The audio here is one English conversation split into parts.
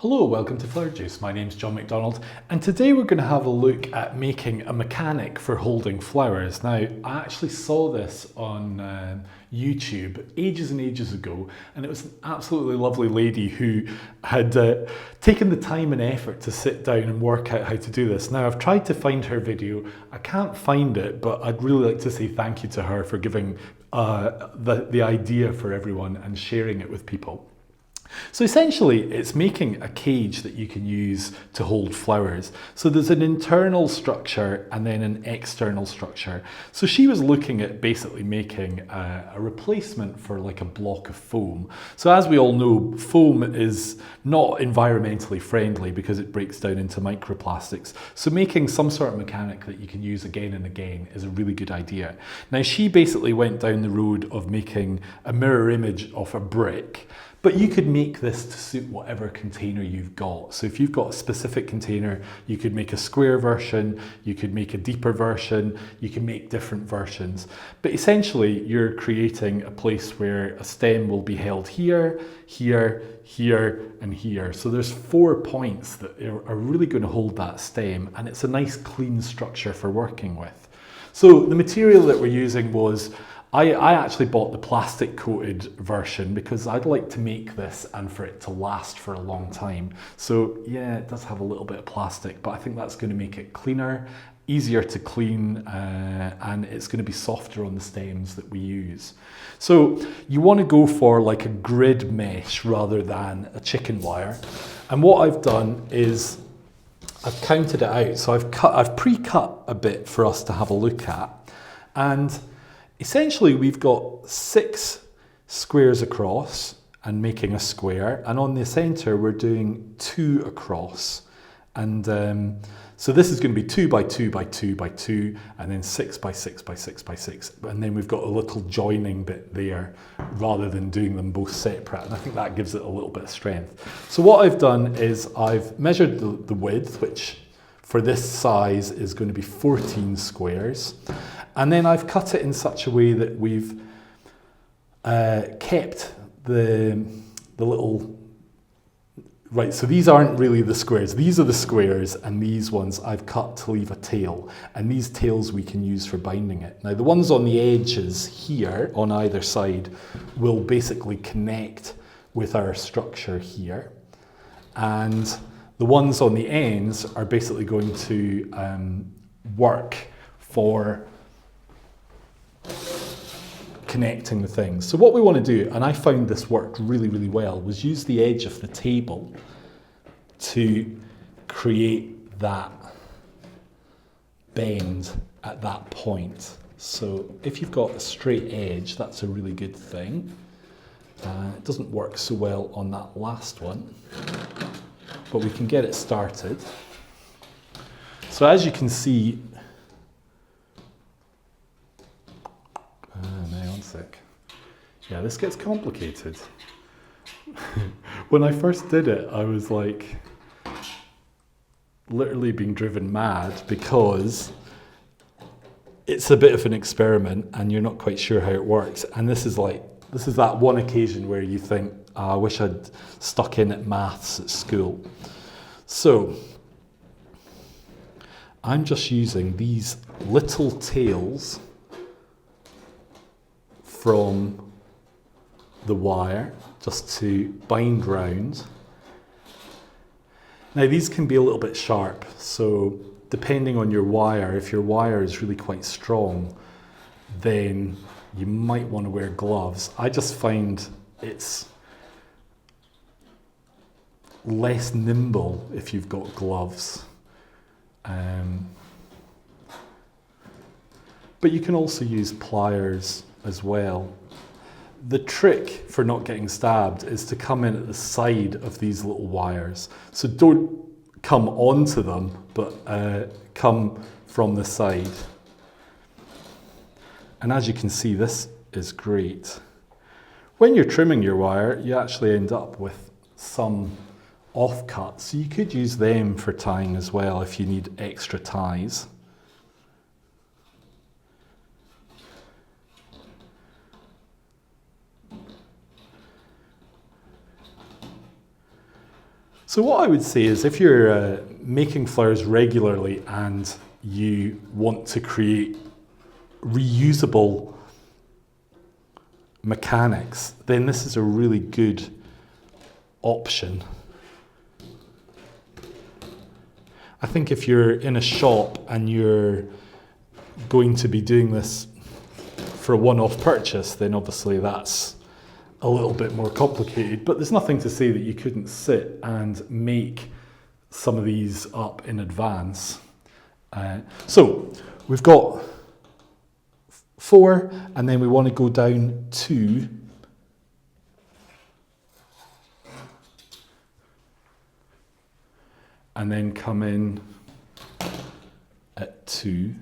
Hello, welcome to Flower Juice. My name's John McDonald, and today we're going to have a look at making a mechanic for holding flowers. Now, I actually saw this on YouTube ages and ages ago, and it was an absolutely lovely lady who had taken the time and effort to sit down and work out how to do this. Now, I've tried to find her video. I can't find it, but I'd really like to say thank you to her for giving the idea for everyone and sharing it with people. So essentially, it's making a cage that you can use to hold flowers. So there's an internal structure and then an external structure. So she was looking at basically making a replacement for like a block of foam. So as we all know, foam is not environmentally friendly because it breaks down into microplastics. So making some sort of mechanic that you can use again and again is a really good idea. Now she basically went down the road of making a mirror image of a brick. But you could make this to suit whatever container you've got. So if you've got a specific container, you could make a square version, you could make a deeper version, you can make different versions. But essentially, you're creating a place where a stem will be held here, here, here, and here. So there's 4 points that are really going to hold that stem, and it's a nice clean structure for working with. So the material that we're using was I actually bought the plastic coated version because I'd like to make this and for it to last for a long time. So yeah, it does have a little bit of plastic, but I think that's going to make it cleaner, easier to clean, and it's going to be softer on the stems that we use. So you want to go for like a grid mesh rather than a chicken wire. And what I've done is I've counted it out. So I've pre-cut a bit for us to have a look at, and essentially, we've got 6 squares across and making a square, and on the center we're doing 2 across, and so this is going to be 2 by 2 by 2 by 2, and then 6 by 6 by 6 by 6, and then we've got a little joining bit there rather than doing them both separate, and I think that gives it a little bit of strength. So what I've done is I've measured the width, which for this size is going to be 14 squares. And then I've cut it in such a way that we've kept the little, right, so these aren't really the squares. These are the squares, and these ones I've cut to leave a tail. And these tails we can use for binding it. Now the ones on the edges here, on either side, will basically connect with our structure here. And the ones on the ends are basically going to work for connecting the things. So what we want to do, and I found this worked really, really well, was use the edge of the table to create that bend at that point. So if you've got a straight edge, that's a really good thing. It doesn't work so well on that last one, but we can get it started. So as you can see, yeah, this gets complicated. When I first did it, I was like literally being driven mad because it's a bit of an experiment and you're not quite sure how it works. And this is that one occasion where you think, oh, I wish I'd stuck in at maths at school. So I'm just using these little tails from the wire just to bind round. Now these can be a little bit sharp, so depending on your wire, if your wire is really quite strong, then you might want to wear gloves. I just find it's less nimble if you've got gloves. But you can also use pliers as well. The trick for not getting stabbed is to come in at the side of these little wires. So don't come onto them, but come from the side. And as you can see, this is great. When you're trimming your wire, you actually end up with some offcuts. So you could use them for tying as well if you need extra ties. So what I would say is if you're making flowers regularly and you want to create reusable mechanics, then this is a really good option. I think if you're in a shop and you're going to be doing this for a one-off purchase, then obviously that's a little bit more complicated, but there's nothing to say that you couldn't sit and make some of these up in advance. So we've got 4, and then we want to go down 2. And then come in at 2.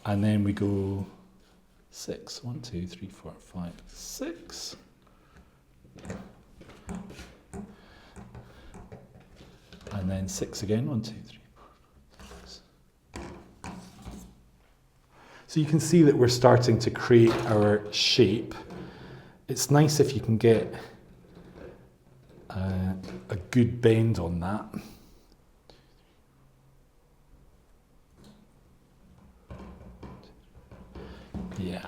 And then we go 6. 1, 2, 3, 4, 5, 6. And then 6 again. 1, 2, 3, 4, 6. So you can see that we're starting to create our shape. It's nice if you can get a good bend on that. Yeah.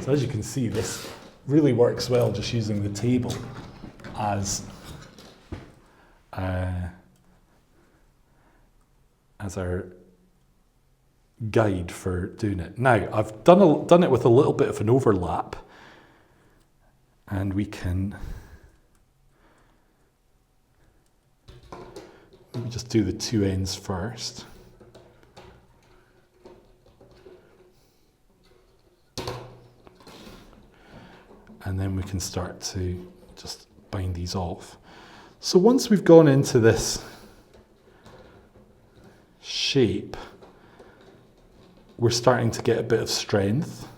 So as you can see, this really works well just using the table as our guide for doing it. Now, I've done it with a little bit of an overlap, and we can maybe just do the 2 ends first. And then we can start to just bind these off. So once we've gone into this shape, we're starting to get a bit of strength.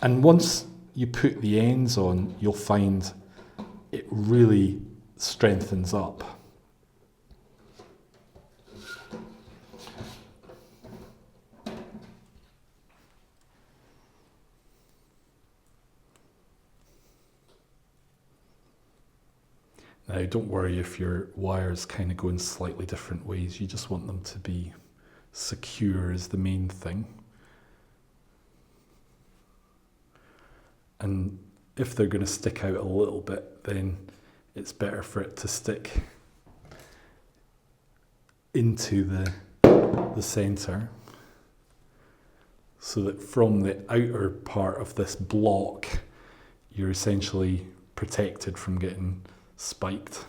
And once you put the ends on, you'll find it really strengthens up. Now, don't worry if your wires kind of go in slightly different ways. You just want them to be secure is the main thing. And if they're going to stick out a little bit, then it's better for it to stick into the center, so that from the outer part of this block, you're essentially protected from getting spiked.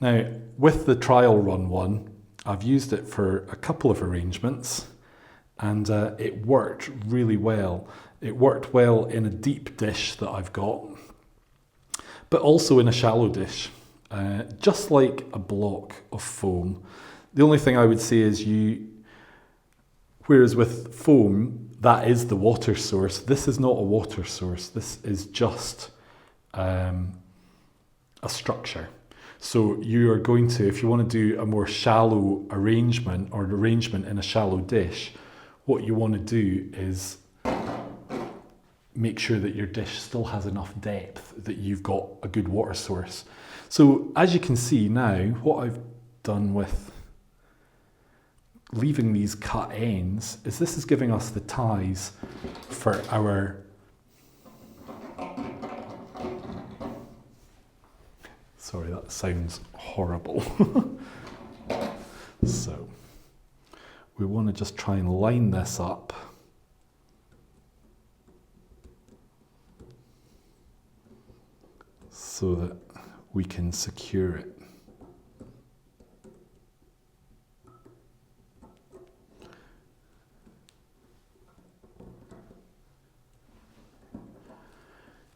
Now, with the trial run one, I've used it for a couple of arrangements, and it worked really well. It worked well in a deep dish that I've got, but also in a shallow dish, just like a block of foam. The only thing I would say is whereas with foam, that is the water source, this is not a water source, this is just a structure. So you are going to, if you want to do a more shallow arrangement or an arrangement in a shallow dish, what you want to do is make sure that your dish still has enough depth that you've got a good water source. So as you can see now, what I've done with leaving these cut ends is this is giving us the ties for our sorry, that sounds horrible. So we want to just try and line this up. So that we can secure it.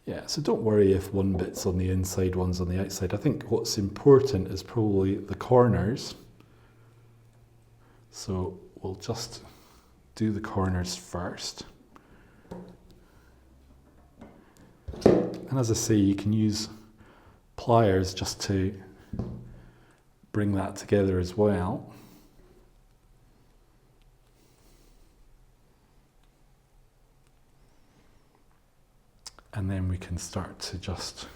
Yeah, so don't worry if one bit's on the inside, one's on the outside. I think what's important is probably the corners. So we'll just do the corners first. And as I say, you can use pliers just to bring that together as well. And then we can start to just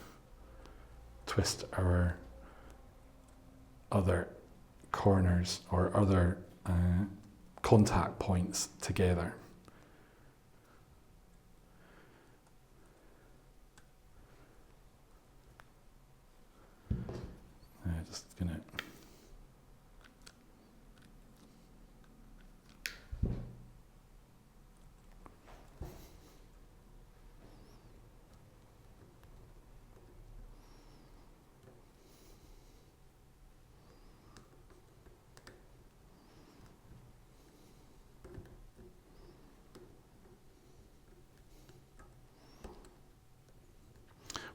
twist our other corners or other contact points together. Just gonna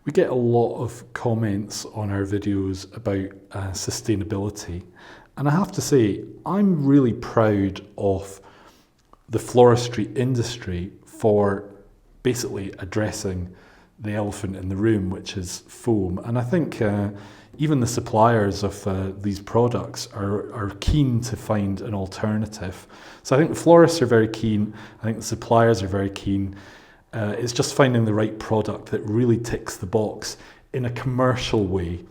We get a lot of comments on our videos about sustainability, and I have to say I'm really proud of the floristry industry for basically addressing the elephant in the room, which is foam. And I think even the suppliers of these products are keen to find an alternative. So I think the florists are very keen, I think the suppliers are very keen. It's just finding the right product that really ticks the box in a commercial way.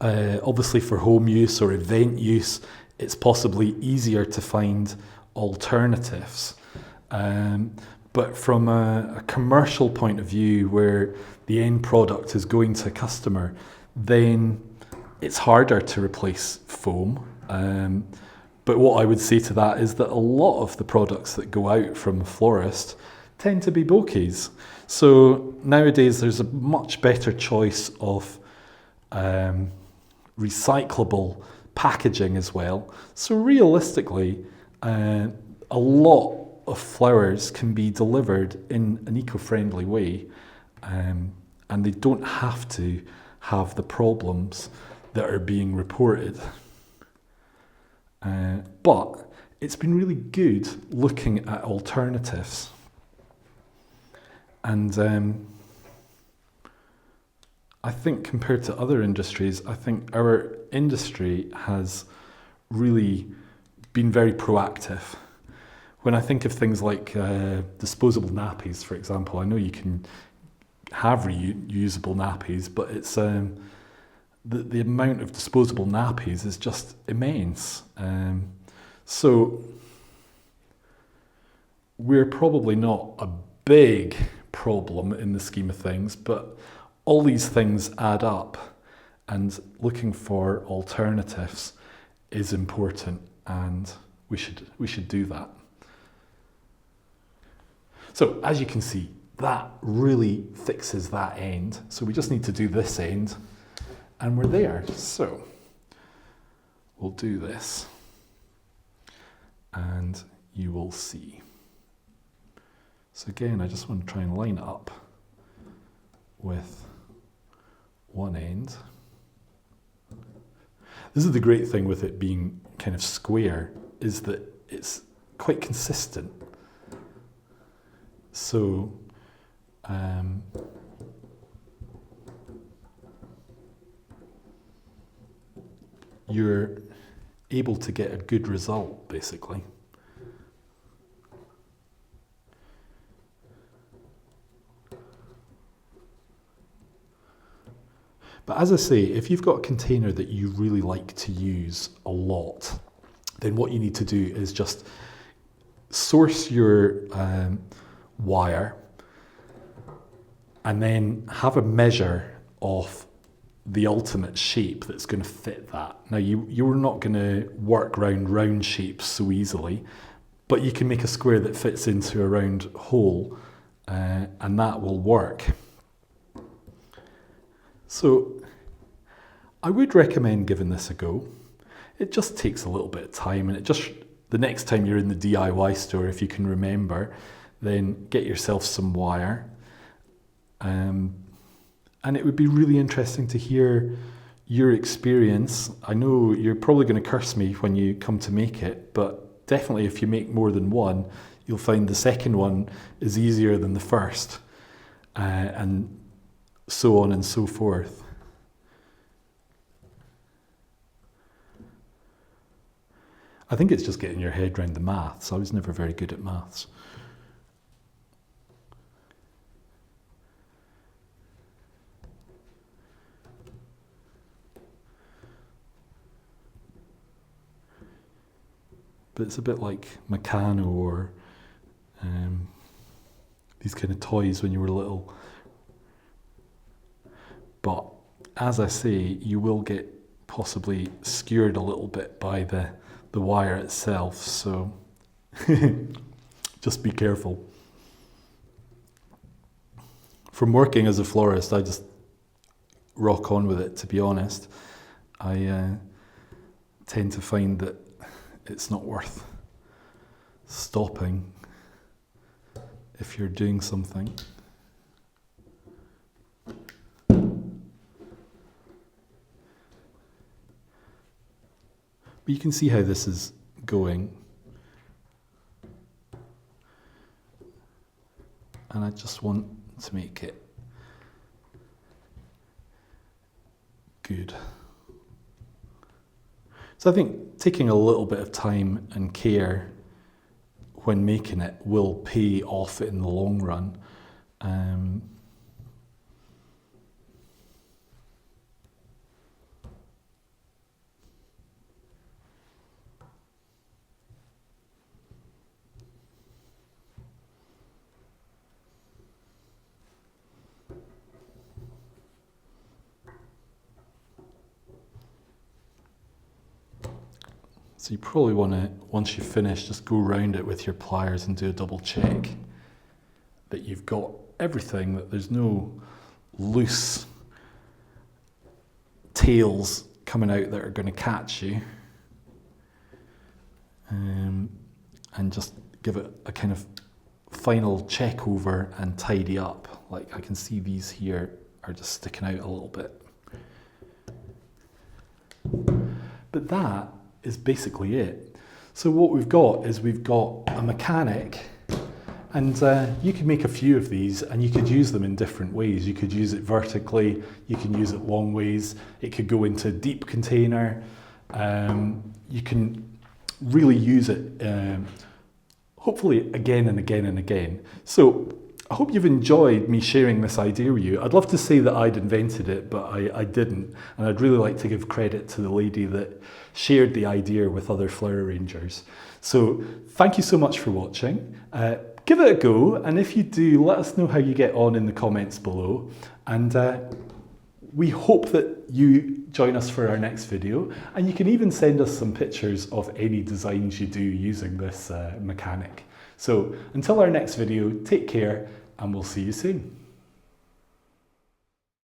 Obviously for home use or event use, it's possibly easier to find alternatives. But from a commercial point of view, where the end product is going to a customer, then it's harder to replace foam. But what I would say to that is that a lot of the products that go out from a florist tend to be bouquets. So nowadays there's a much better choice of recyclable packaging as well. So realistically, a lot of flowers can be delivered in an eco-friendly way, and they don't have to have the problems that are being reported. But it's been really good looking at alternatives. And I think compared to other industries, I think our industry has really been very proactive. When I think of things like disposable nappies, for example, I know you can have reusable nappies, but it's the amount of disposable nappies is just immense. So we're probably not a big problem in the scheme of things, but all these things add up, and looking for alternatives is important, and we should do that. So as you can see, that really fixes that end. So we just need to do this end and we're there. So we'll do this and you will see. So again, I just want to try and line it up with one end. This is the great thing with it being kind of square, is that it's quite consistent. So you're able to get a good result, basically. But as I say, if you've got a container that you really like to use a lot, then what you need to do is just source your wire and then have a measure of the ultimate shape that's going to fit that. Now you're not going to work around round shapes so easily, but you can make a square that fits into a round hole, and that will work. So I would recommend giving this a go. It just takes a little bit of time, and the next time you're in the DIY store, if you can remember, then get yourself some wire. And it would be really interesting to hear your experience. I know you're probably going to curse me when you come to make it, but definitely if you make more than one, you'll find the second one is easier than the first, and so on and so forth. I think it's just getting your head around the maths. I was never very good at maths. but it's a bit like Meccano or these kind of toys when you were little. But as I say, you will get possibly skewered a little bit by the wire itself, so just be careful. From working as a florist, I just rock on with it, to be honest. I tend to find that it's not worth stopping if you're doing something. But you can see how this is going. And I just want to make it good. So I think taking a little bit of time and care when making it will pay off in the long run. So you probably want to, once you've finished, just go around it with your pliers and do a double check that you've got everything, that there's no loose tails coming out that are going to catch you. And just give it a kind of final check over and tidy up. Like I can see these here are just sticking out a little bit. But that is basically it. So what we've got is we've got a mechanic, and you can make a few of these and you could use them in different ways. You could use it vertically, you can use it long ways, it could go into a deep container. You can really use it hopefully again and again and again. So I hope you've enjoyed me sharing this idea with you. I'd love to say that I'd invented it, but I didn't. And I'd really like to give credit to the lady that shared the idea with other flower arrangers. So thank you so much for watching. Give it a go, and if you do, let us know how you get on in the comments below. And we hope that you join us for our next video, and you can even send us some pictures of any designs you do using this mechanic. So until our next video, take care, and we'll see you soon.